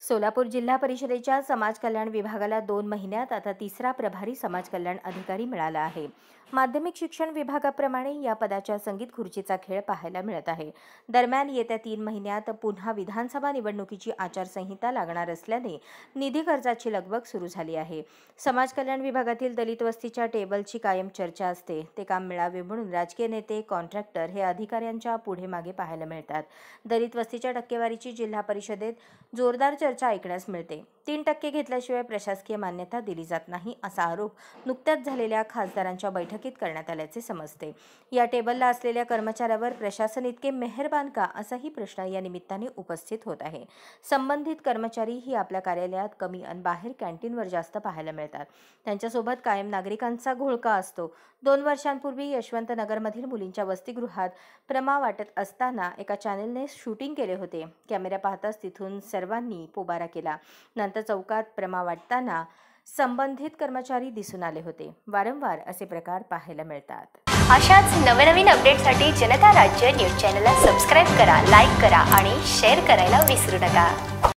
सोलापूर जिल्हा परिषदेच्या समाज कल्याण विभागाला 2 महिन्यात आता तिसरा प्रभारी समाज कल्याण अधिकारी मिळाला आहे। माध्यमिक शिक्षण विभागाप्रमाणे या पदाच्या संगीत खुर्चीचा खेळ पाहायला मिळत आहे। दरम्यान येत्या 3 महिन्यात पुन्हा विधानसभा निवडणुकीची आचारसंहिता लागणार असल्याने निधी खर्चाची लगबग सुरू झाली आहे। समाज कल्याण विभागातील दलित वस्तीच्या टेबलची कायम चर्चा असते। ते काम मिळावे म्हणून राजकीय नेते, कॉन्ट्रॅक्टर हे अधिकाऱ्यांच्या पुढे मागे पाहायला मिळतात। दलित वस्तीच्या टक्केवारीची जिल्हा परिषदेत जोरदार चर्चा ऐकण्यास मिळते। 3% घेतल्याशिवाय प्रशासकीय मान्यता दिली जात नाही असा आरोप नुकत्याच झालेल्या खासदारांच्या बैठकीत करण्यात आल्याचे समजते। या टेबलला असलेल्या कर्मचाऱ्यावर प्रशासन इतके मेहरबान का असाही प्रश्न या निमित्ताने उपस्थित होत आहे। संबंधित कर्मचारी ही आपल्या कार्यालयात कमी आणि बाहेर कॅन्टीनवर जास्त पाहायला मिळतात। त्यांच्यासोबत कायम नागरिकांचा घोळका असतो। 2 वर्षांपूर्वी यशवंतनगरमधील मुलींच्या वसतिगृहात प्रमा वाटत असताना एका चॅनेलने शूटिंग केले होते। कॅमेरा पाहताच तिथून सर्वांनी पोबारा केला। नंतर चौकात प्रमा वाटताना संबंधित कर्मचारी दिसून आले होते। वारंवार असे प्रकार पाहायला मिळतात। अशाच नवनवीन अपडेटसाठी जनता राज्य न्यूज चॅनलला सबस्क्राइब करा, लाईक करा आणि शेअर करायला विसरू नका।